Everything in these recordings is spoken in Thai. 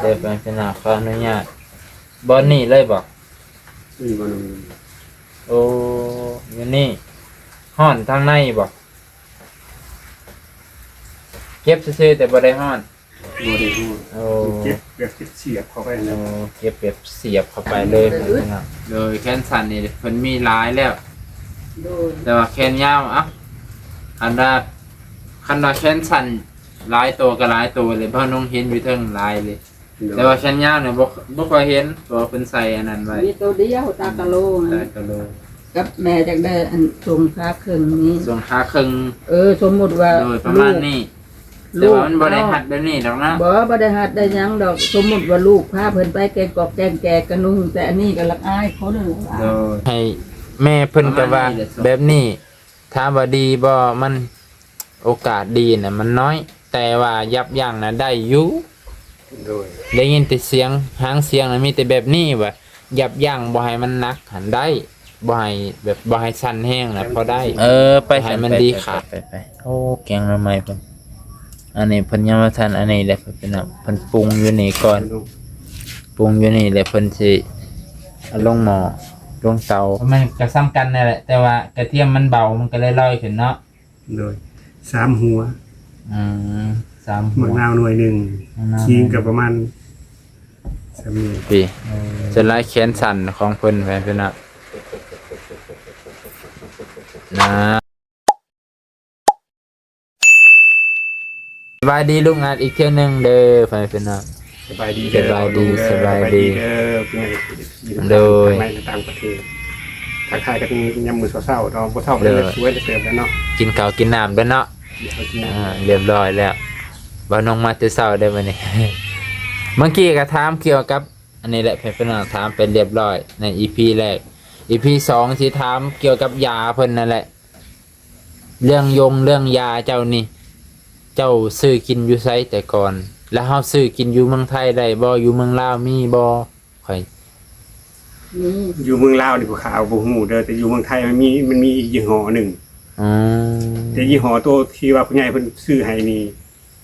เดี๋ยวเป็นขนาดขออนุญาตบอนนี่เลยบอก บ่น โอ้ยนี่ห้อนทางในบอกเก็บซื่อๆแต่บ่ได้ห้อน บ่ได้ฮู้ โอ้ เจ็บแบบเสียบเข้าไป โอ้ นะ เก็บแบบเสียบเข้าไปเลยนะครับโดยแขนสั้นนี่เพิ่นมีหลายแล้ว โดย แต่ว่าแขนยาวอ่ะคันว่าแขนสั้นหลายตัวก็หลายตัวเลยเพราะน้องเห็นอยู่เทิงหลายเลย แต่ว่าแขนยาวเนี่ยบ่ค่อยเห็นตัวเพิ่นใส่อันนั้นไว้ มีตัวเดียวตากะโล ได้ก็เลย กับแม่จักได้อันส่งค่าเครื่องนี้ ส่วนขาครึ่ง สมมุติว่า โดยประมาณนี้แต่ว่ามันบ่ได้หัดแบบนี้ดอกนะ บ่ได้หัดได้หยังดอกสมมุติว่าลูกพาเพิ่นไปแกงกอกแกงแกกระนุ่งแต่อันนี้ก็ละอายเขาเลยว่า โดยให้แม่เพิ่นก็ว่าแบบนี้ถ้ามว่าดีบ่มันโอกาสดีน่ะมันน้อย แต่ว่ายับยั้งน่ะได้อยู่ โดย ได้ยินแต่เสียงหางเสียงน่ะมีแต่แบบนี้ว่ายับยั้งบ่ให้มันหนักหันได้บ่ให้แบบบ่ให้สั่นแห้งน่ะพอได้ไปให้มันดีขาดไปโอ้แกงละไมเพิ่นอันนี้เพิ่นยังบ่ทันอันนี้แหละเพิ่นเป็นเพิ่นปรุงอยู่นี่ก่อนปรุงอยู่นี่แหละเพิ่นสิเอาลงหม้อลงเตามันก็ซ้ำกันนั่นแหละแต่ว่ากระเทียมมันเบามันก็เลยลอยขึ้นเนาะ โดย3หัว 3 หัว มะนาวหน่วยหนึง มะนาว ขิงก็ประมาณ3นิ้ว ปีจะไล่แขนสั่นของเพิ่นไปเพิ่นน่ะนะสบายดีลุงอาจอีกเที่ยวหนึงเด้อไปเพิ่นน่ะ สบายดีเด้อ สบายดี เด้อ สบายดี เด้อเป็นไง โดย ในต่างประเทศทักทายกันยามมื้อเช้าๆเนาะบ่เช้าก็เลยสวยได้เติบแล้วเนาะ กินข้าวกินน้ำด้วยเนาะ เดี๋ยวเขากิน เรียบร้อยแล้วบ่น้องมาแต่เช้าได้มื้อนี้ เมื่อกี้ก็ถามเกี่ยวกับอันนี้แหละเพิ่นน่ะถามเป็นเรียบร้อยใน EP แรก EP 2สิถามเกี่ยวกับยาเพิ่นนั่นแหละเรื่องยาเจ้านี่เจ้าซื้อกินอยู่ไสแต่ก่อน แล้วเฮาซื้อกินอยู่เมืองไทยได้บ่อยู่เมืองลาวมีบ่ค่อย นี่ อยู่เมืองลาวนี่บ่ข่าวบ่ฮู้เด้อแต่อยู่เมืองไทยมันมีอีกยี่ห้อหนึง อ๋อ แต่ยี่ห้อตัวที่ว่าผู้ใหญ่เพิ่นซื้อให้นี่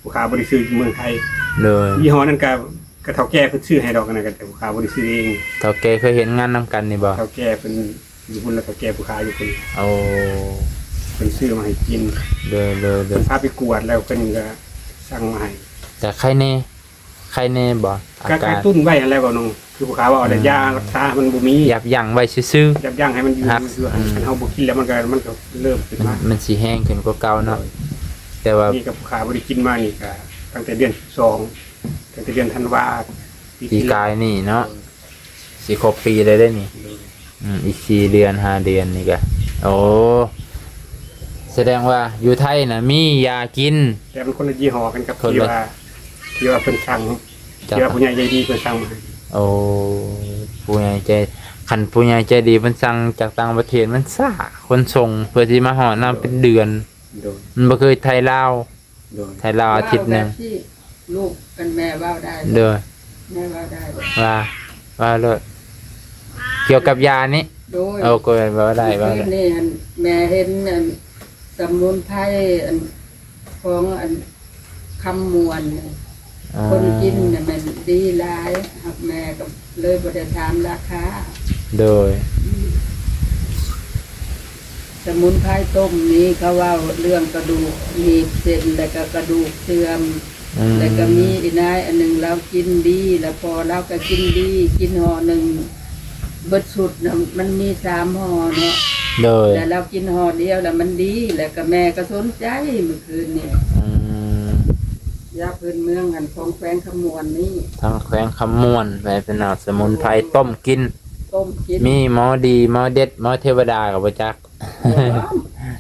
ผู้ค้าบ่ได้ซื้ออยู่เมืองไทย เลย ยี่ห้อนั้นก็เฒ่าแก่เพิ่นซื้อให้ดอกกันนะแต่ผู้ค้าบ่ได้ซื้อเอง เฒ่าแก่เคยเห็นงานนำกันนี่บ่ เฒ่าแก่เพิ่นอยู่พุ่นแล้วเฒ่าแก่ผู้ค้าอยู่พุ่น เอา เพิ่นซื้อมาให้กิน เด้อ เพิ่นพาไปกวดแล้วเพิ่นก็สั่งมาให้ แต่ใครแน่บ่อา ก็ กาก ร ระตุ้นไว้นั่นแหละบ่น้องคือผู้ค้าว่าเอาแต่ยารักษามันบ่มี ยับยั้งไว้ซื่อ ยับยั้งให้มันอยู่ ครับ อยู่ให้เฮาบ่กินแล้วมันก็เริ่มขึ้น ๆ มา มันสิแห้งขึ้นกว่าเก่าเนาะแต่ว่า นี่กับผู้ค้าบ่ได้กินมานี่ก็ตั้งแต่เดือน12ตั้งแต่เดือนธันวา ปีกายนี่เนาะสิครบปีเลยได้นี่อีก4 เดือน5 เดือนนี่ก็โอ้แสดงว่าอยู่ไทยน่ะมียากิน แต่มันคนละยี่ห้อกันกับ คนละ ที่ว่าเพิ่นสั่ง จ้ะ ที่ว่าผู้ใหญ่ใจดีเพิ่นสั่งมาให้ โอ้ผู้ใหญ่ใจคันผู้ใหญ่ใจดีมันสั่งจากต่างประเทศมันซ่าคนส่งเพื่อที่มาหอน้ำเป็นเดือน โดย มันบ่เคยไทยลาว โดย ไทยลาวอาทิตย์หนึง แบบที่ลูกกันแม่เว้าได้ เด้อ แม่เว้าได้ ว่าเลยเกี่ยวกับยานี้ โดย เอาก็ว่าได้ว่า คื ได้ นนี่อันแม่เห็นอันสมุนไพรอันของอันคำมวนเนี่ย อ๋อ คนกินเนี่ยมันดีหลายครับแม่ก็เลยบ่ได้ถามราคา โดย สมุนไพรต้มนี้เขาว่าเรื่องกระดูกหนีบเส้นแล้วก็กระดูกเสื่อม แล้วก็มีอีนายอันหนึ่งเรากินดีแล้วพอเราก็กินดีกินห่อหนึ่งเบิดสุดนะมันมี3ห่อเนาะ โดย แล้วเรากินห่อเดียวแล้วมันดีแล้วก็แม่ก็สนใจเมื่อคืนนี่ อืม ยาพื้นเมืองหันของแขวงขมวนนี่ ทางแขวงคำม่วนไปเป็นเอาสมุนไพรต้มกิน ต้มกิน มีหมอดีหมอเด็ดหมอเทวดากับบ่จัก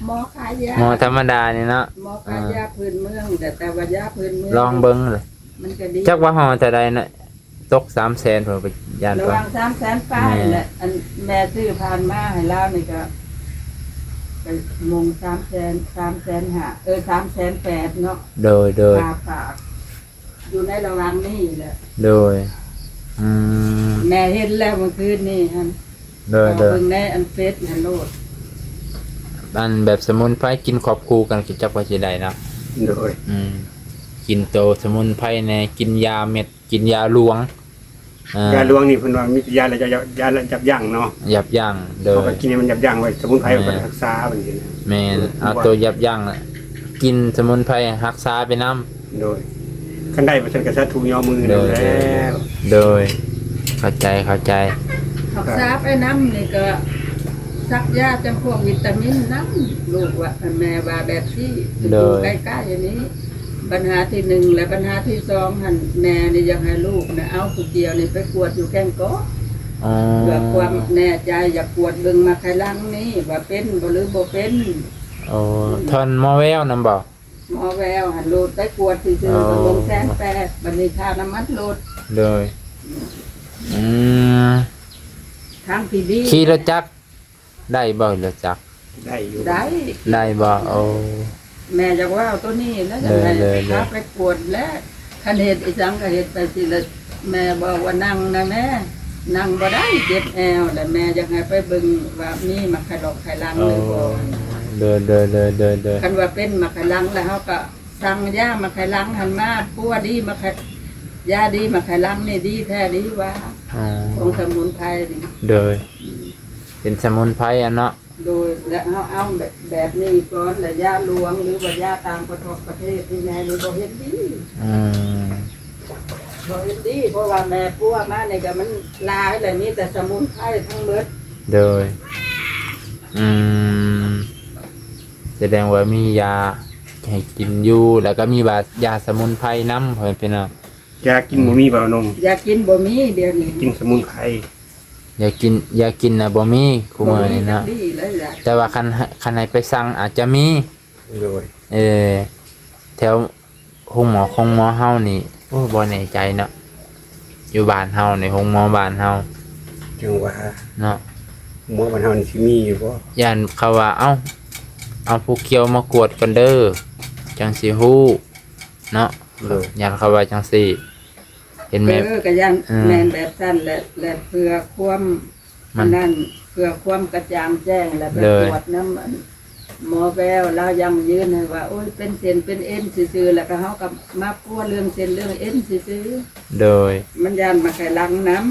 หมอขายยา หมอธรรมดานี่เนาะ หมอขายยาพื้นเมืองแต่ว่ายาพื้นเมือง ลองเบิ่งเลย มันก็ดี จักว่าห่อเท่าใดน่ะตก300,000พุ่นไปย่าน ระ ก่อ หว่าน ง300,000ป้ายแหละอันแม่ซื้อผ่านมาให้เรานี่ก็ไปมง300,000 300,800เนาะ โดย ฝากอยู่ในระหว่างนี้แหละ โดยอืม แม่เห็นแล้วเมื่อคืนนี่ฮะ โดย เบิ่งในอันเฟซฮันโลด อันแบบสมุนไพรกินครอบครูกันกินจักว่าสิได้เนาะ โดย กินโตสมุนไพรแน่กินยาเม็ด กินยาลวง ยาลวงนี่เพิ่นว่ามียาอะไรยาจับยั้งเนาะ ยับยั้งโด เขา ย ก็กินให้มันยับยั้งไว้สมุนไพรมันก็รักษาบัดนี้นะ แม่นเอาตัวยับยั้งน่ะกินสมุนไพรรักษาไปนำ โดยคันได้บ่ทันก็สาธุย่อมือ โด นั่น ย แล้ว โดยเข้าใจ หักษาไปน้ำนี่ก็ซักยาจำพวกวิตามินน้ำลูกว่าแม่ว่าแบบที่อยู่ใกล้ๆอย่างนี้ ปัญหาที่หนึ่งและปัญหาที่สองหันแม่นี่อยากให้ลูกนะเอาผู้เดียวนี่ไปกวดอยู่แก้งก็ อ๋อ เพื่อความแน่ใจอยากกวดเบิ่งมาใครลังนี่ว่าเป็นบ่หรือบ่เป็น โอ้ทอนหมอแววนำบ่ หมอแววหันโลดไปกวดซื่อๆก็ลงแสนแปดบัดนี้ค่าน้ำมันโลด โดยอืม ทางที่ดี ขี่รถจักรได้บ่รถจักร ได้อยู่ ได้ ได้บ่โอ้ แม่อยากว่าเอาตัวนี้แล้วจะให้ เลย พาไปกวดและคันเฮ็ดอีสังก็เฮ็ดไปสิละแม่บอกว่านั่งนะแม่นั่งบ่ได้เจ็บแอวแล้วแม่อยากให้ไปเบิ่งว่ามีมักไข่ดอกไข่ลัง โอ้ หรือบ่ เดิน คันว่าเป็นมักไข่ลังแล้วเฮาก็สั่งยามักไข่ลังหันมาปัวดีมักไข่ยาดีมักไข่ลังนี่ดีแท้ดีว่า อ๋อ ของสมุนไพรนี่ โดยเป็นสมุนไพรอ่ะเนาะ โดยและเฮาเอาแบบนี้ก่อนแล้วยาหลวงหรือว่ายาต่างประเทศที่แม่นี่บ่เฮ็ดดี อืม บ่เฮ็ดดีเพราะว่าแม่ปัวมานี่ก็มันหลายแล้วมีแต่สมุนไพรทั้งหมด โดยอืมแสดงว่ามียาให้กินอยู่แล้วก็มีบายาสมุนไพรนำเพิ่นเป็นอ่ะ ยากินบ่มีบ่นม อยากกินบ่มีเดี๋ยวนี้ กินสมุนไพร อยากกินน่ะบ่มีคุมื้อนี้เนาะ ดีเลยล่ะ แต่ว่าคันให้ไปสั่งอาจจะมี โดย แถวห้องหมอของหมอเฮานี่โอ้บ่แน่ใจเนาะอยู่บ้านเฮาในห้องหมอบ้านเฮา จังว่า เนาะ หมอบ้านเฮานี่สิมีอยู่บ่ ย่านเขาว่าเอาผู้เกี่ยวมากวดกันเด้อจังสิฮู้เนาะย่านเขาว่าจังสิเห็นไหม ก็ยัง อืม แม่นแบบสั้นและเพื่อความ มัน นั่นเพื่อความกระจ่างแจ้งและไป เลย ตรวจน้ำอันหมอแววเรายังยืนให้ว่าโอ้ยเป็นเส้นเป็นเอ็นซื่อๆแล้วก็เฮาก็มาปัวเรื่องเส้นเรื่องเอ็นซื่อ โดย ๆมันยันมาไขลังน้ำ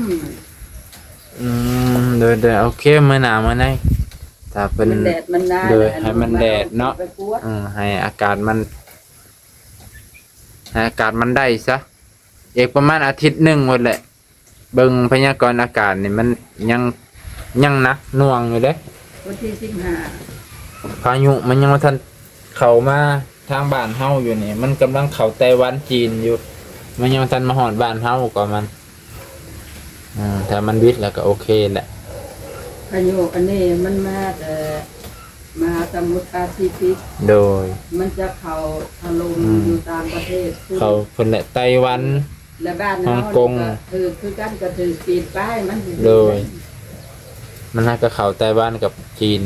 โดยโอเคมื้อหน้ามื้อไหนถ้าเป็น มันแดดมันนาน โดยให้มันแดดเนาะ ไปกวด ให้อากาศมันได้ซะอีกประมาณอาทิตย์หนึงหมดแหละเบิ่งพยากรณ์อากาศนี่มันยังหนักหน่วงอยู่เด้ วันที่15 พายุมันยังมาทันเข้ามาทางบ้านเฮาอยู่นี่มันกำลังเข้าไต้หวันจีนอยู่ มันยังบ่ทันมาฮอดบ้านเฮาก่อนมันถ้ามันวิทย์แล้วก็โอเคแหละ พายุอันนี้มันมาแต่มหาสมุทรแปซิฟิก โดย มันจะเข้าถล่มอยู่ต่างประเทศ เขาเพิ่นแหละไต้หวัน และบ้าน ฮ่ เฮา องกง คือกันก็ถือปีนป้ายมันสิ โดย มันน่าจะเข้าไต้หวันกับจีน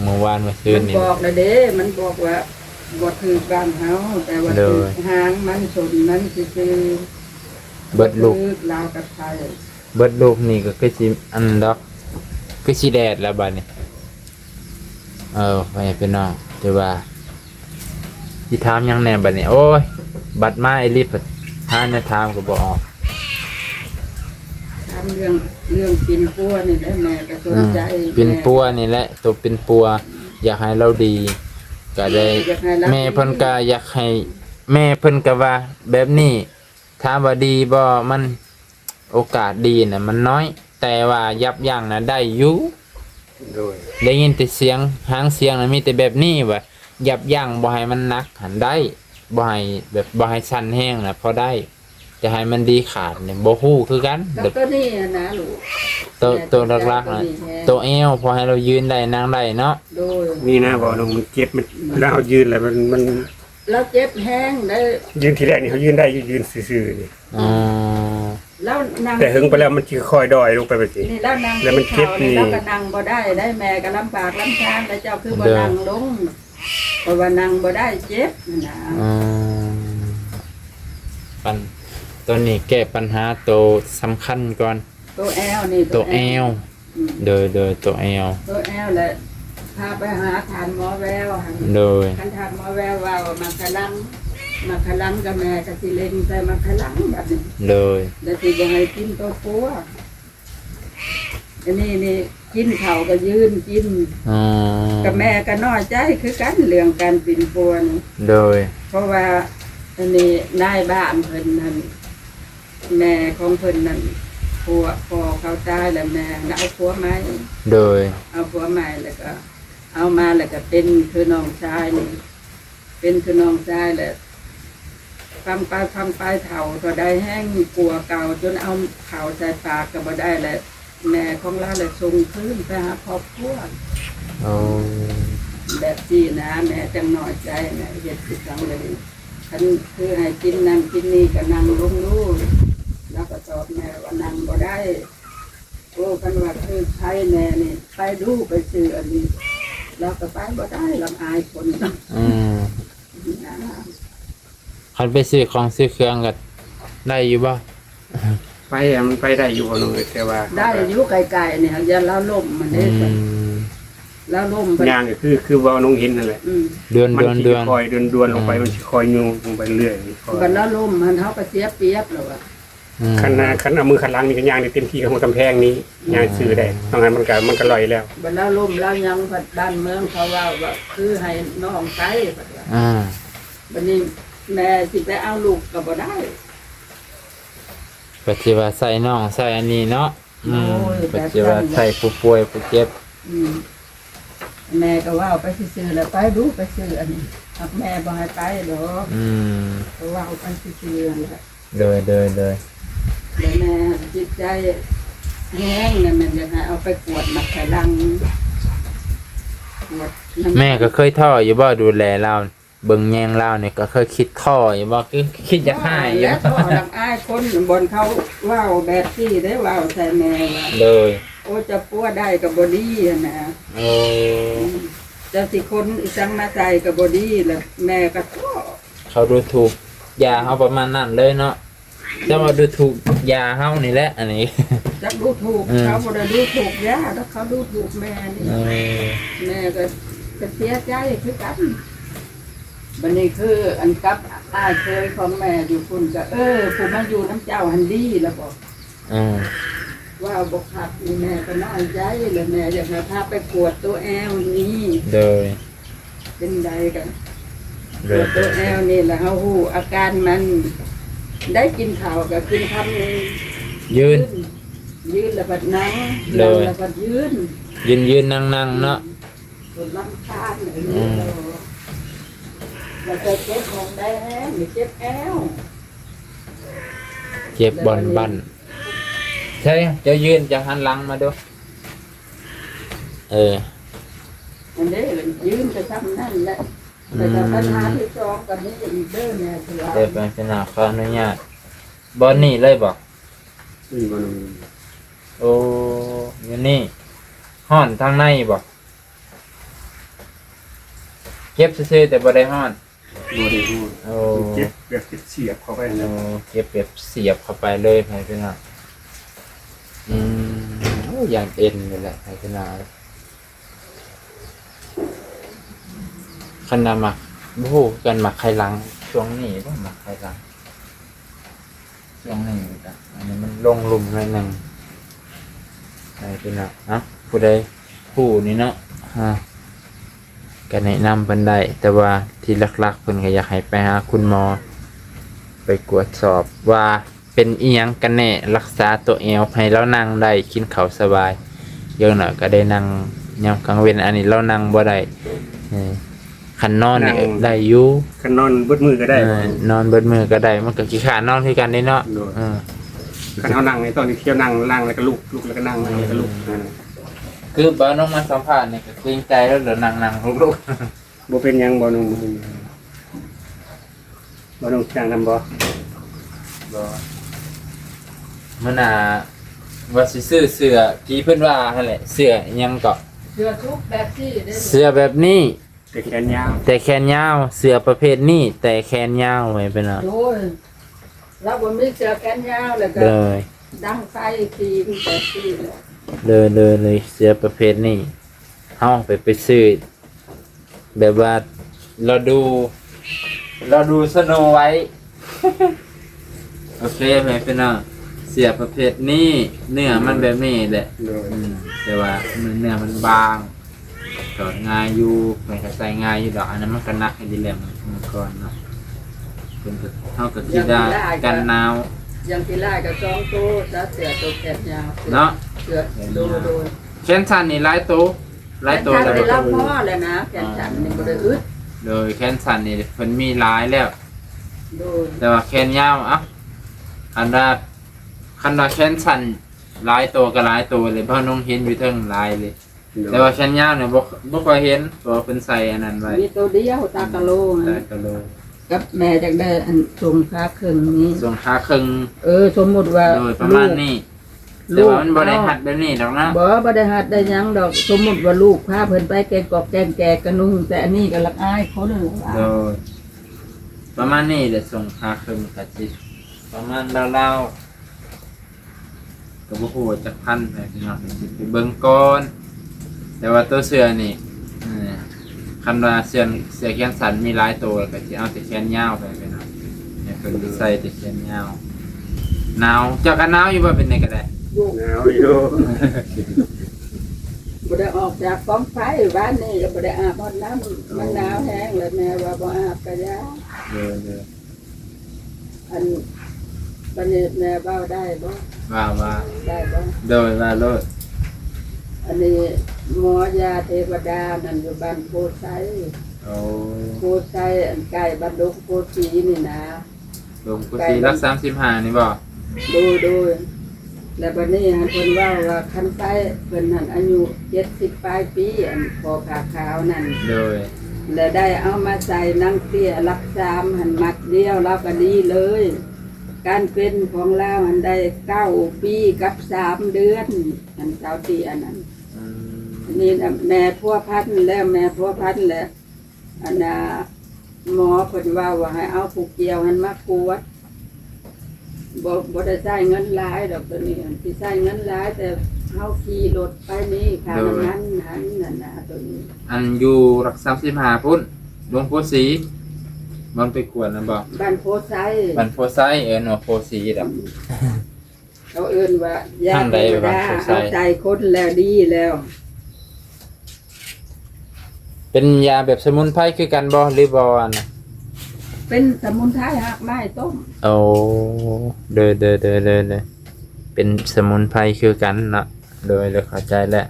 เมื่อวานเมื่อคืน มัน นี่ บอกแล้วเด้มันบอกว่าบ่ถือบ้านเฮาแต่ว่า โด ถือย หางมันชนมันซื่อ เบิดลูก ถือลาวกับไทย เบิดลูกนี่ก็คือสิอันดอกคือสิแดดแล้วบัดนี้ไปเป็นน้องแต่ว่าสิถามหยังแหน่บัดนี้โอ้ยบัดมาไอ้ลิฟต์หาแนวถามก็บ่ออก ทำเรื่องปินปัวนี่แหละแม่ก็สนใจ เป็นปัวนี่แหละตัวเป็นปัว อยากให้เราดีก็ได้ อยากให้เรา แม่เพิ่นก็อยากให้แม่เพิ่นก็ว่า แบบนี้ถ้าว่าดีบ่มันโอกาสดีน่ะมันน้อย แต่ว่ายับยั้งน่ะได้อยู่ โดย ได้ยินแต่เสียงหางเสียงน่ะมีแต่แบบนี้ว่ายับยั้งบ่ให้มันหนักหันได้บ่ให้แบบบ่ให้สั่นแห้งน่ะพอได้จะให้มันดีขาดเนี่ยบ่ฮู้คือกัน แล้วก็นี่นะลูก ตัวหลักๆน่ะตัวเอวพอให้เรายืนได้นั่งได้เนาะ โดย นี่นะบ่นมมันเจ็บมันเวลาเฮายืนแล้วมัน แล้วเจ็บแห้งได้ ยืนทีแรกนี่เขายืนได้ยืนซื่อๆนี่ อ๋อ แล้วนั่ง แต่หึงไปแล้วมันสิค่อยดอยลงไปแบบนี้ นี่แล้วนั่ง แล้วมันเจ็บนี่ แล้วก็นั่งบ่ได้ได้แม่ก็ลำบากลำคาญแล้วเจ้าคือบ่นั่งลงเพราะว่านั่งบ่ได้เจ็บนั่นนะ อืมตัวนี้แก้ปัญหาตัวสำคัญก่อน ตัวแอลนี่ ตัวแอว อืม โดยตัวแอว ตัวแอลแหละพาไปหาทานหมอแววหั่น โดย คันทานหมอแววว่ามันกำลัง มาขลังกับแม่ก็สิเล่นใส่มาขลังแบบนี้ เลย แล้วสิจะให้กินตัวปัวอันนี้นี่กินข้าวก็ยืนกิน อ๋อ กับแม่ก็น้อยใจคือกันเรื่องการปินปัวนี่ เลย เพราะว่าอันนี้นายบ้านเพิ่นนั่นแม่ของเพิ่นนั่นผัวพอเขาตายแล้วแม่น่ะเอาผัวใหม่ เลย เอาผัวใหม่แล้วก็ เอามาแล้วก็เป็นคือน้องชายนี่เป็นคือน้องชายแหละฟังไปเฒ่าก็ได้แห้งกลัวเก่าจนเอาข่าวใส่ปากก็บ่ได้แหละแม่ของเราเลยส่งคืนไปหาครอบครัว โอ้ แบบที่นะแม่จังน้อยใจแม่เฮ็ดสิจังเลยคันคือให้กินนั่นกินนี่ก็นั่งลงดูแล้วก็ตอบแม่ว่านั่งบ่ได้โอ้กันว่าคือใครแน่นี่ไปดูไปซื้ออันนี้แล้วก็ไปบ่ได้ลำอายคนนะ อืมคันไปซื้อของซื้อเครื่องก็ได้อยู่บ่ ไปอะมันไปได้อยู่บ่น้องแต่ว่า ได้อยู่ไกลๆเนี่ยอย่าเล่าล่มมัน อื ได้ ม แล้วล่มไป ย่างก็คือว่าน้องเห็นนั่นแหละ เดือน มันสิ เดือน คอยเดือนลงไปมันสิคอยยูลงไปเรื่อยคอย บัดแล้วล่มมันเฮาก็เสียเปรียบแล้วอะ อืม คันเอามือคันหลังนี่ก็ย่างได้เต็มที่กับหัวกำแพงนี้ย่างซื้อได้ตรงนั้นมันก็ลอยแล้ว บัดแล้วล่มแล้วยังบัดบ้านเมืองเขาว่าคือให้น้องไปบัดว่า อ่า บัดนี้แม่สิไปเอาลูกก็บ่ได้ ปัจจุบันใส่น้องใส่อันนี้เนาะอืม โอ้ย ปัจจุบันใส่ผู้ป่วยผู้เจ็บ อืมแม่ก็ว่าไปซื้อๆแล้วไปดูไปซื้ออันนี้หากแม่บ่ให้ไปดอก อืม ก็ว่าเอาไปซื้อๆนั่นแหละ เลย แล้วแม่จิตใจแห้งเนี่ยมันจะให้เอาไปกวดมักไขลังกวดน้ำ แม่ก็เคยท่ออยู่บ่ดูแลเราเบิ่งแยงเราเนี่ยก็เคยคิดท่ออยู่บ่คือคิดจะให้อยู่ แล้วก็ดังอ้ายคนบนเขาว่าวแบบที่ได้ว่าวใส่แม่ว่า เลย โอ้จะปัวได้กับบอดี้นะ โอ้ จะสิคนอีสังมาใส่กับบอดี้แล้วแม่ก็ท้อ เขาดูถูกยาเขาประมาณนั้นเลยเนาะจะมาดูถูกยาเขานี่แหละอันนี้ จักดูถูกเขาบ่ได้ดูถูกย่าแล้วเขาดูถูกแม่นี่ เออ แม่ก็เสียใจคือกันบัดนี้คืออันกับอ้ายเคยของแม่อยู่คุณก็ผู้มาอยู่น้ำเจ้าหันดีแล้วบอก อืม ว่าบอกขับนี่แม่ก็น้อยใจเลยแม่อยากให้พาไปกวดตัวแอลนี่ เลย เป็นใดกัน เล ตัวย ตัวแอลนี่แหละเขาหูอาการมันได้กินข้าวกับกินคำหนึ่ง ยืน ยืนแล้วบัดนั่ง เลย นั่งแล้วบัดยืน ยืนนั่งเนาะ ส่วนลำคาญอย่างนี้แล้วก็เจ็บของได้แห้งเจ็บแอล เจ็บบอลบันใช่จะยืนจะหันหลังมาดูเออ อันนี้ยืนจะทำนั่นแหละแต่ถ้าปัญหาที่สองกันนี้อีกเด้อเนี่ยคือว่า เดี๋ยวเป็นขนาดขออนุญาตบอลนี่เลยบอก นี่บ่น้อง โอ้ยนี่ห้อนทางในบอกเก็บซื่อๆแต่บ่ได้ห้อน บ่ได้ฮู้ โอ้ เจ็บแบบเจ็บเสียบเข้าไป โอ้ นะ เก็บแบบเสียบเข้าไปเลยไพเป็นอ่ะโอ้อย่างเอ็นนี่แหละไพเป็นอ่ะขนาดหมักโอ้โหกันหมักไข่ลังช่วงนี้บ่หมักไข่ลังช่วงนี้จ้ะอันนี้มันลงหลุมหน่อยหนึงไพเป็นอ่ะฮะผู้ใดผู้นี่เนาะฮะก็แนะนำเพิ่นได้แต่ว่าที่หลักๆเพิ่นก็อยากให้ไปหาคุณหมอ ไปกวดสอบว่าเป็นอีหยังกันแน่รักษาตัวเอวให้เรานั่งได้กินข้าวสบายเยอะหน่อยก็ได้นั่งยามกลางเว้นอันนี้เรานั่งบ่ได้คันนอนนี่ได้อยู่ คันนอนเบิดมือก็ได้ นอนเบิดมือก็ได้มันก็ขี้ขานอนคือกันได้เนาะ คันเฮานั่งในตอนที่เที่ยวนั่งแล้วก็ลุกแล้วก็นั่งแล้วก็ลุกนั่นน่ะ คือบ่น้องมาสัมภาษณ์นี่ก็เกรงใจแล้วเดี๋ยวนั่งลุก บ่เป็นหยังบ่น้องบ่น้องจ้างนำบ่ ๆบ่มื้อหน้าว่าสิซื้อเสื้อที่เพิ่นว่าหั่นแหละเสื้ออิหยังก็ เสื้อทุกแบบที่ได้ เสื้อแบบนี้ แต่แขนยาว แต่แขนยาวเสื้อประเภทนี้แต่แขนยาวไว้เป็นอ่ะ โอ้ยแล้วบนมีเสื้อแขนยาวแล้วก็ เลย ดังไฟทีมแบบที่เลย เลยเสื้อประเภทนี้เฮาไปซื้อแบบว่าเราดู เราดูสโนไว้ โอเคไหมพี่น้องเสียประเภทนี้เนื้อมันแบบนี้แหละ โดย แต่ว่าเนื้อมันบางถอดง่ายอยู่มันก็ใส่ง่ายอยู่ดอกอันนั้นมันก็หนักให้ดีแหลมมันก่อนเนาะเป็นเท่ากับที่ได้กันหนาว ยังที่ไล่กับ2โตจะเสือตัวแขนยาว เนาะ เสือโดย แขนสั้นนี่หลายตัวหลายตัว แขน แต่ สั้น บ่ ได้รับพ่อแล้วนะแขนสั้นนี่บ่ได้อึด โดยแขนสั้นนี่เพิ่นมีหลายแล้ว โดย แต่ว่าแขนยาวอ่ะคันว่าแขนสั้นหลายตัวก็หลายตัวเลยเพราะน้องเห็นอยู่เทิงหลายเลย แต่ว่าแขนยาวเนี่ยบ่ค่อยเห็นเพราะว่าเพิ่นใส่อันนั้นไว้ มีตัวเดียวตากะโล ใส่ นะ กะโหลก กับแม่จักได้อันทรงค่าครึ่งนี้ ส่วนขาครึ่ง สมมุติว่า โดยประมาณนี้แต่ว่ามันบ่ได้หัดแบบนี้ดอกนะ บ่ได้หัดได้หยังดอกสมมุติว่าลูกพาเพิ่นไปแกงกอกแกงแกกระนุ่งแต่อันนี้ก็ลักอายเขาเลย โดยประมาณนี้เดี๋ยวส่งขาครึ่งก็สิประมาณราวๆก็บ่ฮู้ว่าจักพันไปพี่น้องสิไปเบิ่งก่อนแต่ว่าตัวเสื้อนี่คันว่าเสื้อแขนสั้นมีหลายตัวก็สิเอาแต่แขนยาวไปพี่น้องให้เพิ่นใส่แต่แขนยาวหนาวเจ้าก็หนาวอยู่บ่เป็นไดก็ได้ ลูก หนาวอยู่ บ่ได้ออกจากกองไฟบ้านนี่ก็บ่ได้อาบน้ำมันหนาวแห้งเลยแม่ว่าบ่อาบก็ยา เด้อ อันบัดนี้แม่เว้าได้บ่ ว่า ได้บ่ โดยว่าโลด อันนี้หมอยาเทวดานั่นอยู่บ้านโพไซ โอ้ โพไซอันใกล้บ้านดงโพสีนี่นะ ลงกุฏิรัก35นี่บ่ ดูแล้วบัดนี้หันเพิ่นว่าคันไซเพิ่นนั่นอายุ70ปลายปีอันพอขาขาวนั่น โดย แล้วได้เอามาใส่นังเตี้ยรักษามหันมัดเดียวเราก็ดีเลย การเป็นของเราหันได้9 ปีกับ3 เดือนอันเจ้าตีอันนั้น อืม นี่นะแม่พัวพันธุ์แล้วแม่พัวพันธุ์แล้วอันน่ะหมอเพิ่นว่าให้เอาผูกเกี่ยวหันมากวดบ่ได้ใช้เงินหลายดอกตัวนี้อันที่ใช้เงินหลายแต่เฮาขี่รถไปนี่ค่าน้ำมันหันนั่นน่ะตัวนี้ อันอยู่รัก35พุ่นหลวงปู่ศรีมันไปกวนนะบ่ บ้านโพไซ บันโพไซเนาะโพศรีดอก เขาเอิ้นว่าญา ทางใด ติ บ้าน ดา โพไซ เอาใจคนแล้วดีแล้ว เป็นยาแบบสมุนไพรคือกันบ่หรือบ่อันน่ะ เป็นสมุนไพรหักไม้ต้ม โอ้เด้อเป็นสมุนไพรคือกันเนาะโดยเข้าใจแล้ว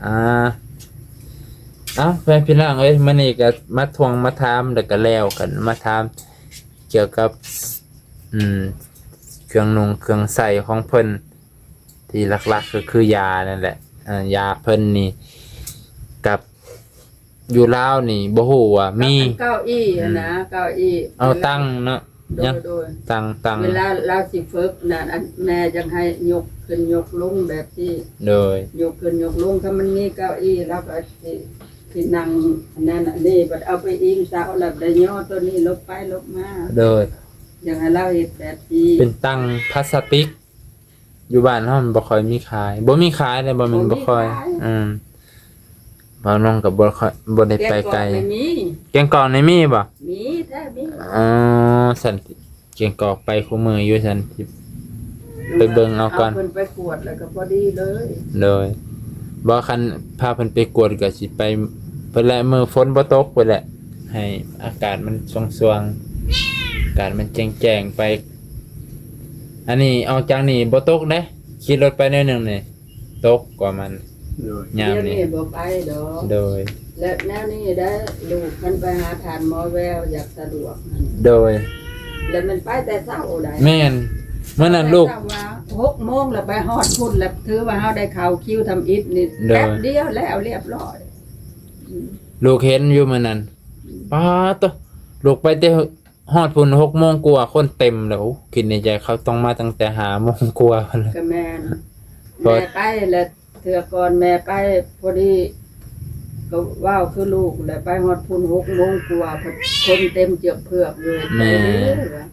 แฟนพี่น้องเอ้ยมื้อนี้ก็มาทวงมาถามแล้วก็แล้วกันมาถามเกี่ยวกับเครื่องนุ่งเครื่องใส่ของเพิ่นที่หลักๆก็คือยานั่นแหละยาเพิ่นนี่กับอยู่ลาวนี่บ่ฮู้ว่ามี เก้าอี้นะเก้าอี้ เอาตั้งเนาะยัง โดย ตั้ง เวลาเราสิฝึกนั่นอันแม่จังให้ยกขึ้นยกลงแบบที่ โดย ยกขึ้นยกลงถ้ามันมีเก้าอี้เราก็ที่นั่งอันนั้นอันนี้บัดเอาไปอิงเสาแล้วได้ย่อตัวนี้ลบไปลบมา โดย อย่างให้เราเฮ็ดแบบที่ เป็นตั้งพลาสติก อยู่บ้านเฮามันบ่ค่อยมีขายบ่มีขายเลยบ่แม่นบ่ค่อยบ่น้องก็บ่ได้ไปไกล ไม่มี เกียงกอกนี่มีบ่ มีแท้มี อ๋อสันติเกียงกอกไปคู่มืออยู่สันติ ไปเบิ่งเอาก่อน เพิ่นไปกวดแล้วก็พอดีเลย โดยบ่คันพาเพิ่นไปกวดก็สิไปเพิ่นแลมื้อฝนบ่ตกเพิ่นแหละให้อากาศมันสว่างๆอากาศมันแจ้งๆไป อันนี้ออกจากนี่บ่ตกเด้ขี่รถไปหน่อยหนึงนี่ตกกว่ามัน โดย ยาม เดี๋ยว นี้ นี้บ่ไปดอก โดย และแนวนี้ได้ลูกมันไปหาทานหมอแววอยากสะดวกนั่น โดย แล้วมันไปแต่เช้าได้ แม่นเมื่อนั้นลูก แต่เช้าว่า6 โมงแล้วไปฮอดพุ่นแล้วถือว่าเฮาได้เข้าคิวทำอิฐนี่ เด้อ แป๊บเดียวแล้วเรียบร้อยอืม ลูกเห็นอยู่มื้อนั้นป้าตวลูกไปแต่ฮอดพุ่น6 โมงกว่าคนเต็มแล้วคิดในใจเขาต้องมาตั้งแต่5 โมงกว่าพุ่นแหละ ก็แม่น พอ แม่ไปแล้วเทื่อก่อนแม่ไปพอดีก็ว้าวคือลูกแล้วไปฮอดพุ่น6 โมงกว่าคนเต็มเจือกเผือกอยู่ไปเรื่อยว่ะ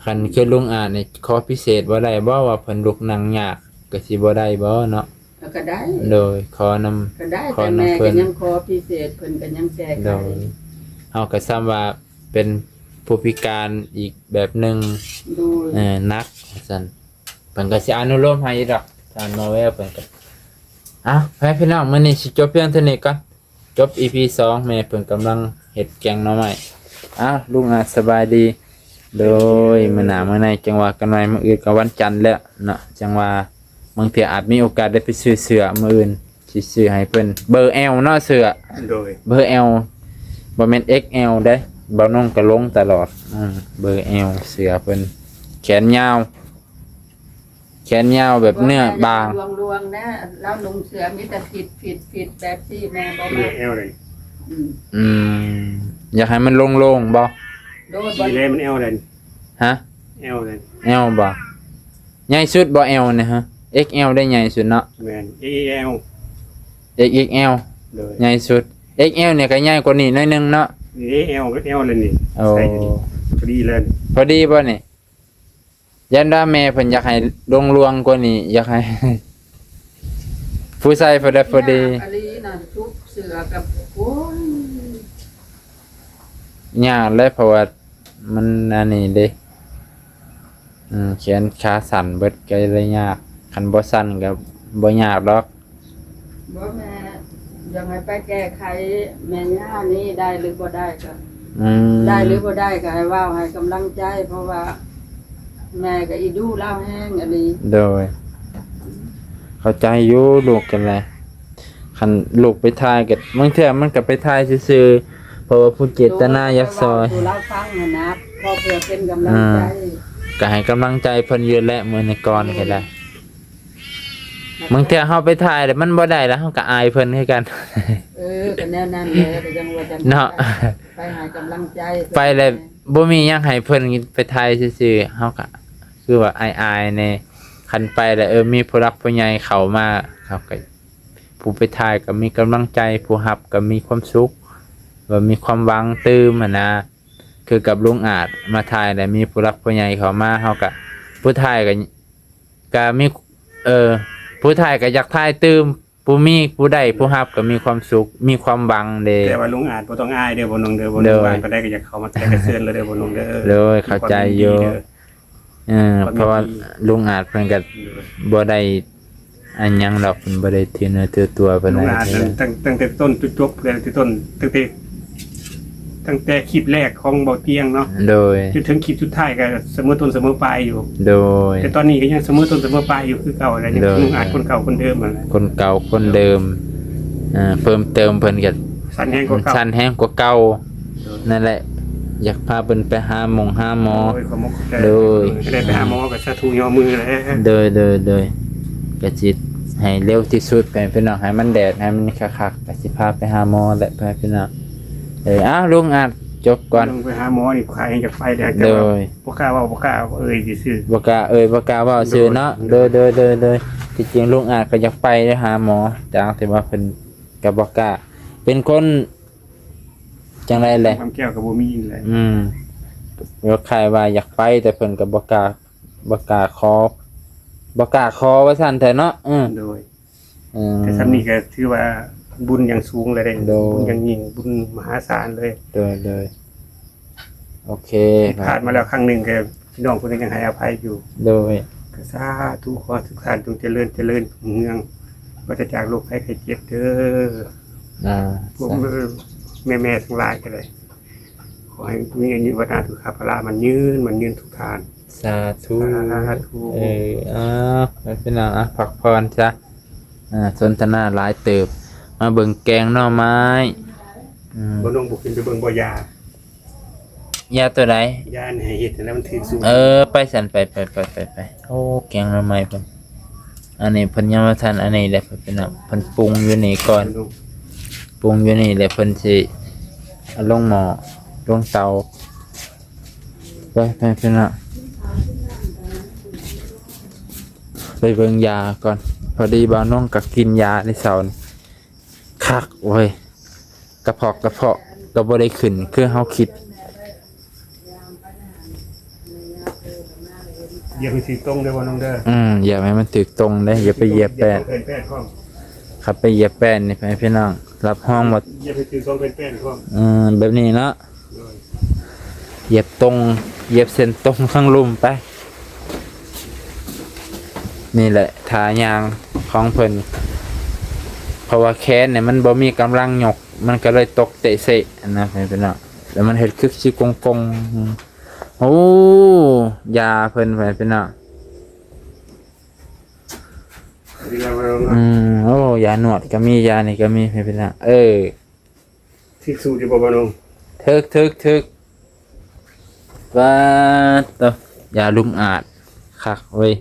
คันคือลุงอ่านนี่ขอพิเศษบ่ได้บ่ว่าเพิ่นลุกนั่งยากก็สิบ่ได้บ่เนาะ แล้วก็ได้ โดยขอนำ ก็ได้ ขอ แต่ นำ แม่ เพิ่ ก็ น ยังขอพิเศษเพิ่นก็ยังแก้ไข โดยเฮาก็ซ้ำว่าเป็น ผู้พิการอีกแบบหนึง โดย นักซั่นเพิ่นก็สิอนุโลมให้ดอกทางโนเวลเพิ่นก็ไปพี่น้องมื้อนี้สิจบเพียงเท่านี้ก่อนจบ EP 2แม่เพิ่นกำลังเฮ็ดแกงหน่อไม้ลุงอาจสบายดีโดยมื้อหน้ามื้อในจังว่ากันไว้มื้ออื่นก็วันจันทร์แล้วเนาะจังว่าบางเทื่ออาจมีโอกาสได้ไปซื้อเสื้อมื้ออื่นสิซื้อให้เพิ่นเบอร์ L เนาะเสื้อ โดย เบอร์ L บ่แม่น XL เด้บ่น้องก็ลงตลอดเบอร์ L เสื้อเพิ่นแขนยาวแบบเนื้อบาง ลวงๆนะแล้วนุ่งเสือมีแต่ผิดแบบที่แม่บ่ เนื้ มา อแอลเลย อืม อยากให้มันโล่งๆบ่ โดยบ่ มีเลยมันแอลเลย ฮะ แอลเลย L บ่ใหญ่สุดบ่ L นะฮะ XL ได้ใหญ่สุดเนาะ แมนเอแอล XXL เลย ใหญ่สุด XL เนี่ยก็ใหญ่กว่านี้หน่อยนึงเนาะ เอแอลก็แอลเลยนี่ โอ้ ใส่พอดีเลย พอดีบ่นี่ยันว่าแม่เพิ่นอยากให้ลวงๆกว่านี้อยากให้ ผู้ใส่พอดี อันนี้น่ะทุกเสือกับโอ้ย ยากเลยเพราะว่ามันอันนี้เด้แขนขาสั่นเบิดก็เลยยากคันบ่สั่นก็บ่ยากดอก บ่แม่ยังให้ไปแก้ไขแม่ย่านี่ได้หรือบ่ได้ก็ ได้หรือบ่ได้ก็ให้เว้าให้กำลังใจ เพราะว่า แม่ก็อีดูเล่าแห้งอันนี้ โดย เข้าใจอยู่ลูกกันแหละคันลูกไปทายก็บางเทื่อมันก็ไปทายซื่อๆเพราะว่าผู้เจตนาอยากซอย ดูเล่าฟังนะพอเพื่อเป็นกำลังใจ ก็ให้กำลังใจเพิ่นอยู่แหละมื้อนี้ก่อนก็ได้บางเทื่อเฮาไปทายแล้วมันบ่ได้แล้วเฮาก็อายเพิ่นคือกัน ก็แนวนั้นเลยก็ยังว่าจัง เนาะ ไปให้กำลังใจ ไปแล้วบ่มีหยังให้เพิ่นไปทายซื่อๆเฮาก็คือว่าอายๆแน่คันไปแล้วมีผู้รักผู้ใหญ่เข้ามาครับก็ผู้ไปทายก็มีกำลังใจผู้รับก็มีความสุขว่ามีความหวังตื่มอะนะคือกับลุงอาจมาทายแล้วมีผู้รักผู้ใหญ่เข้ามาเฮาก็ผู้ทายก็มีผู้ทายก็อยากทายตื่มผู้มีผู้ใดผู้รับก็มีความสุขมีความหวังเด้ แต่ว่าลุงอาจบ่ต้องอายเด้อบ่น้องเด้อบ่น้องว่างก็ได้ก็อยากเข้ามาแทรกเชิญเลยเด้อบ่น้องเด้อ เลยเข้าใจอยู่เพราะว่าลุงอาจเพิ่นก็บ่ได้อันหยังดอกเพิ่นบ่ได้ถือเนื้อถือตัวเพิ่น ลุงอาจตั้งแต่ต้นจุดจบเลยที่ต้นตั้งแต่คลิปแรกของเบาเตียงเนาะ โดย จนถึงคลิปสุดท้ายก็เสมอต้นเสมอปลายอยู่ โดย แต่ตอนนี้ก็ยังเสมอต้นเสมอปลายอยู่คือเก่าอะไรอย่าง โดย ลุงอาจคนเก่าคนเดิมนั่นแหละ คนเก่าคนเดิมเพิ่มเติมเพิ่นก็ สั้นแห้งกว่าเก่า สั้นแฮงกว่าเก่านั่นแหละ อยากพาเพิ่นไปหาหมอ โดยความมุกใจ โดย ก็ได้ไปหาหมอกับสาธุยอมือแล้ว โดยก็สิให้เร็วที่สุดไปพี่น้องให้มันแดดให้มันคักๆก็สิพาไปหาหมอแหละไปพี่น้องลุงอาจจบก่อน ลงไปหาหมอนี่ใครจะไปได้ โด แต่ว่าย บ่กล้าเว้าบ่กล้าซื่อ บ่กล้าบ่กล้าเว้าซื่อเนาะโดยที่จริงลุงอาจก็อยากไปหาหมอแต่ที่ว่าเพิ่นก็บ่กล้าเป็นคนจังได๋แหละ ความแก้วกับบ่มีเลย ว่าใครว่าอยากไปแต่เพิ่นก็บ่กล้าขอว่าซั่นแท้เนาะโดย แต่ แต่ซ้ํนี้ก็ถือว่าบุญอย่างสูงเลยเด้ โดย บุญอย่างยิ่งบุญมหาศาลเลย โดยโอเค ผ่านมาแล้วครั้งหนึงก็พี่น้องคนนึงยังให้อภัยอยู่ โดย ก็สาธุขอทุกท่านจงเจริญเมืองปราศจากโรคภัยไข้เจ็บเด้อพวกแม่ทั้งหลายก็เลยขอให้มีอายุวัฒนาทุกข้าพระมันยืนทุกทาน สาธุ สาธุ ไปพี่น้องพักผ่อนจ้ะสนทนาหลายเติบมาเบิ่งแกงหน่อไม้บ่น้องบุกขึ้นไปเบิ่งบ่ยาย าตัวใด ยาให้เฮ็ดแล้วมันถึงสูง ไปสั่นไปโอ้แกงหน่อไม้เพิ่นอันนี้เพิ่นยังบ่ทันอันนี้แหละเพิ่นน่ะเพิ่นปรุงอยู่นี่ก่อนปรุงอยู่นี่แหละเพิ่นสิเอาลงหม้อลงเตาไปพี่น้องไปเบิ่งยาก่อนพอดีบ่าวน้องก็กินยาในเช้านี่คักโอ้ยกระเพาะก็บ่ได้ขึ้นคือเฮาคิด อย่าไปสิตรงเด้อบ่น้องเด้อ อย่าให้มันถึกตรงได้อย่าไปเหยียบแป้น เกินแป้นข้อง ครับไปเหยียบแป้นนี่พี่น้องรับห้องหมด อย่าไปถือตรงเป็นแป้นข้อง แบบนี้เนาะ โดย เหยียบตรงเหยียบเส้นตรงข้างลุ่มไปนี่แหละทายางของเพิ่นเพราะว่าแขนเนี่ยมันบ่มีกำลังยกมันก็เลยตกเตะเสะนะเป็นเนาะแล้วมันเฮ็ดคึกสิกงโอ้ยาเพิ่นเป็นเนาะโอ้ยาหนวดก็มียานี่ก็มีเป็นเนาะที่สูตรบ่บ่น้องทึกว่าตยาลุมอาดคักเว้ย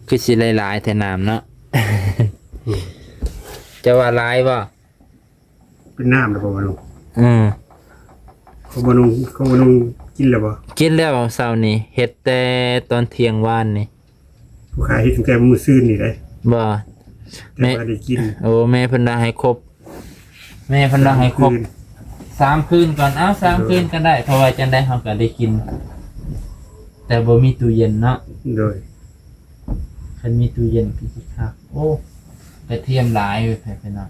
คือสิหลายๆแทน้ำเนาะ จะว่าหลายบ่เป็นน้ำแล้วบ่บ่น้องอืมเขาบ่น้องกินแล้วบ่กินแล้วเช้านี้เฮ็ดแต่ตอนเที่ยงวานนี่ผู้ขายเฮ็ดตั้งแต่มื้อซื่นนี่ได้บ่แม่ได้กินโอ้แม่เพิ่นได้ให้ครบแม่เพิ่นได้ให้ครบ3 คืนก่อน3 คืนก็ได้เพราะว่าจังได๋เฮาก็ได้กินแต่บ่มีตู้เย็นเนาะโดยคันมีตู้เย็นคือสิคักโอ้กระเทียมหลายเว้ยพี่น้อง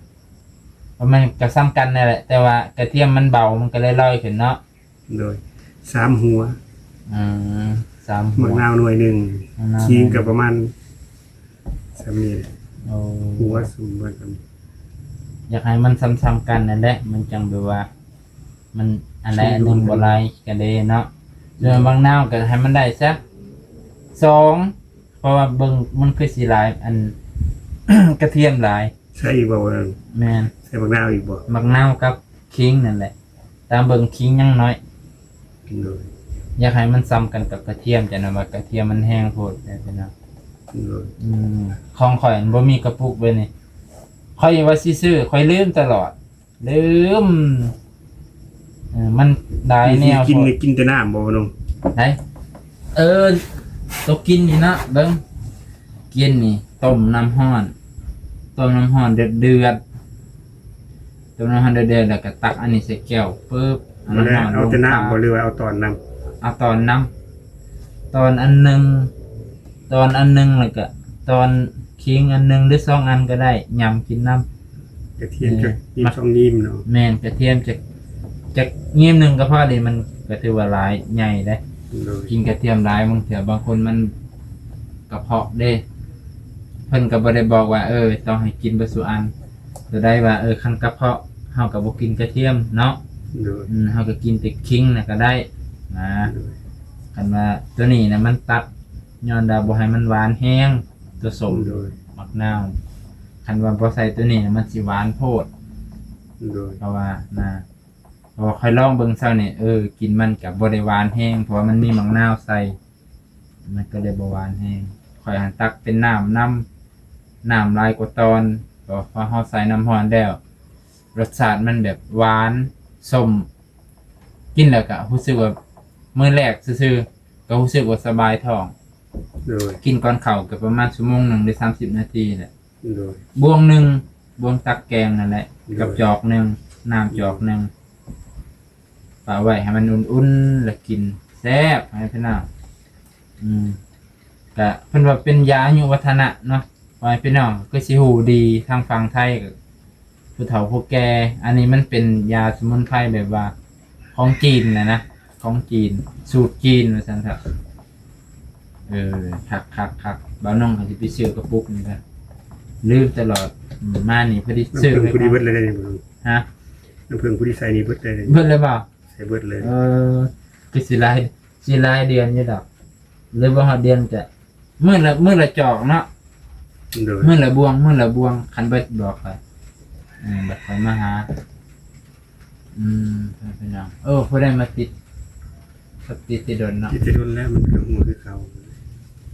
เพราะมันก็ซ้ำกันนั่นแหละแต่ว่ากระเทียมมันเบามันก็เลยลอยขึ้นเนาะโดย3หัว3หัวมะนาวหน่วยนึงขิงก็ประมาณ3นี่โอ้หัวสมบูรณ์กันอยากให้มันซ้ำๆกันนั่นแหละมันจังแบบว่ามันอันใดอันหนึงบ่หลายกันเด้เนาะส่วนบางนาวก็ให้มันได้สัก2เพราะว่าเบิ่งมันคือสิหลายอัน กระเทียมหลายใช่อีกบ่แม่นใส่มะนาวอีกบ่มะนาวกับขิงนั่นแหละตามเบิ่งขิงยังน้อยโดยอยากให้มันซ้ำกันกับกระเทียมจังนะว่ากระเทียมมันแห้งโพดได้พี่น้องโดยของข่อยบ่มีกระปุกเว้ยนี่ข่อยว่าสิซื้อข่อยลืมตลอดลืมมันได้แนวกินแต่น้ำบ่น้องไหนตกกินอยู่นะเบิ่งกินนี่ต้มน้ำร้อนเดือดต้มน้ำร้อนเดือดแล้วก็ตักอันนี้ใส่แก้วปึ๊บเอาน้ำร้อนเอาแต่น้ำบ่หรือว่าเอาตอนน้ำเอาตอนน้ำตอนอันนึงแล้วก็ตอนขิงอันนึงหรือ2 อันก็ได้ยำกินน้ำกระเทียมจะมี2นิ่มเนาะแม่นกระเทียมจะนิ่มนึงก็พอดีมันก็ถือว่าหลายใหญ่ได้กินกระเทียมหลายบางเถื่อบางคนมันกระเพาะเด้เพิ่นก็บ่ได้บอกว่าต้องให้กินบ่ซุอันจะได้ว่าคันกระเพาะเฮาก็บ่กินกระเทียมเนาะเฮาก็กินแต่ขิงน่ะก็ได้นะคันว่าตัวนี้น่ะมันตัดย้อนดาบ่ให้มันหวานแห้งตัวสมมักนาวคันว่าบ่ใส่ตัวนี้น่ะมันสิหวานโพดเพราะว่าพอค่อยลองเบิ่งเช้านี่กินมันก็บ่ได้หวานแห้งเพราะว่ามันมีมักนาวใส่มันก็เลยบ่หวานแห้งค่อยหันตักเป็นน้ำลายกว่าตอนพอเฮาใส่น้ำร้อนแล้วรสชาติมันแบบหวานส้มกินแล้วก็รู้สึกว่ามื้อแรกซื่อๆก็รู้สึกว่าสบายท้องกินก่อนเข้าก็ประมาณ1 ชั่วโมงหรือ30 นาทีแหละบวงตักแกงนั่นแหละกับจอกนึงน้ำจอกนึงฝาไว้ให้มันอุ่นๆแล้วกินแซ่บให้พี่น้องก็เพิ่นว่าเป็นยาอายุวัฒนะเนาะว่าพี่น้องก็สิฮู้ดีทางฝั่งไทยก็ผู้เฒ่าผู้แก่อันนี้มันเป็นยาสมุนไพรแบบว่าของจีนนะของจีนสูตรจีนว่าซั่นครับคักบ่าวน้องก็สิไปซื้อกระปุกนี่ก็ลืมตลอดมานี่พอดีซื้อไว้ผู้ดีเบิดเลยนี่บ่ฮะน้ำผึ้งผู้ดีใส่นี่เบิดเลยเบิดเลยบ่ใส่เบิดเลยคือสิหลายเดือนอยู่ดอกหรือบ่ฮอดเดือนจะมื้อละจอกเนาะมื้อละบวงคันเบิดบอกไปบัดค่อยมาหาพี่น้องผู้ใดมาติดโดนเนาะติดโดนแล้วมันก็หัวคือเขา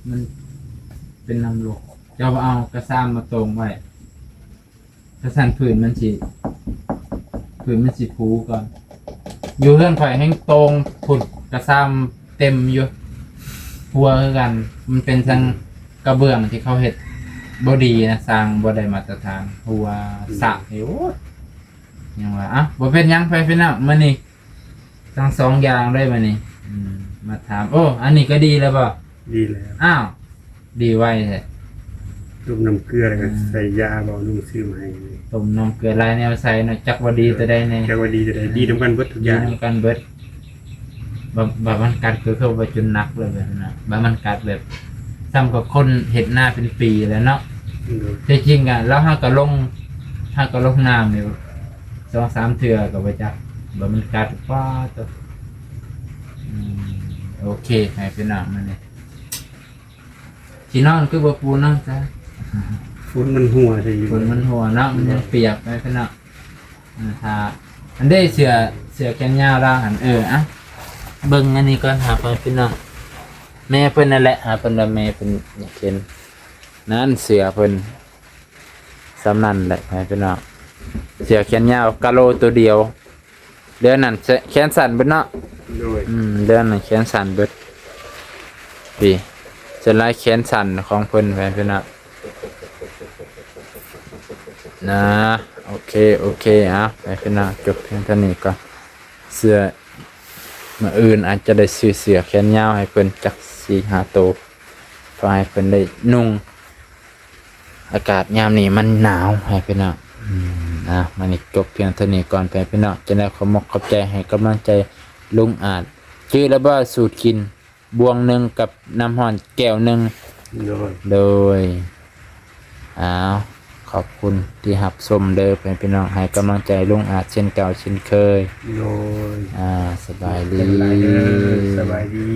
มันเป็นน้ำลกเจ้าเอากระซ้ำมาตรงไว้กระสันผืนมันสิผูก่อนอยู่เพื่อนข่อยแห้งตรงผุดกระซ้ำเต็มอยู่หัวคือกันมันเป็นทางกระเบื้องที่เขาเฮ็ดบ่ดีนะสร้างบ่ได้มาตรฐานหัวสะโอ้ยังว่าบ่เป็นหยังไปพี่น้องมื้อนี้ทั้ง2อย่างได้มื้อนี้มาถามอันนี้ก็ดีแล้วบ่ดีแล้วอ้าวดีไว้แท้ ต้มน้ำเกลือแล้วก็ใส่ยาบ่นุ่งซื้อมาให้ ต้มน้ำเกลือลายแนวใส่เนาะจักว่าดีจะได้แน่ แกว่าดีจะได้ดีนํกันเบิดทุกอ ดี ย่าง นำกันเบิดแบบมันกัดคือเข้าไปจนหนักเลยแบบนั้นแบบมันกัดแบบซ้ำกับคนเห็ดหน้าเป็นปีแล้วเนาะ โดย แต่จริงอ่ะแล้วห้าก็ลงน้ำเนี่ย2-3 เทื่อก็ไปจักแบบมันกัดฟ้าตัวโอเคให้เป็นหนังมันเนี่ยที่นอนคือบ่ปูนอนจ้ะ ฝุ่นมันหัวใส่อยู่ ฝนมันหัวเนาะมันยังเปียกไปเป็นหนังถ้าอันได้เสือแขนยาวร่างหันอะเบิ่งอันนี้ก่อนหาไปเป็นหนังแม่เพิ่นนั่นแหละหาเพิ่นว่าแม่เพิ่นอยากเห็นนั่นเสือเพิ่นสำนันแหละให้เป็นหนังเสือแขนยาวกะโลตัวเดียวเดือนนั้นแขนสั้นเบิดเนาะ โดย เดือนนั้นแขนสั้นเบิดดีจะไล่แขนสั้นของเพิ่นไปเป็นหนังนะโอเคไปเป็นหนังจบเพียงเท่านี้ก่อนเสื้อมาอื่นอาจจะได้ซื้อเสื้อแขนยาวให้เพิ่นจัก4-5 ตัวเพื่อให้เพิ่นได้นุ่งอากาศยามนี้มันหนาวให้เพิ่นเนาะมันนี่จบเพียงเท่านี้ก่อนไปเพิ่นเนาะจะได้ขอมกขอบใจให้กำลังใจลุงอาจชื่อแล้วว่าสูตรกินบวงหนึงกับน้ำร้อนแก้วหนึง โดยขอบคุณที่รับชมเด้อเป็นพี่น้องให้กำลังใจลุงอาจเช่นเก่าเช่นเคย โดย สบายดี สบายดี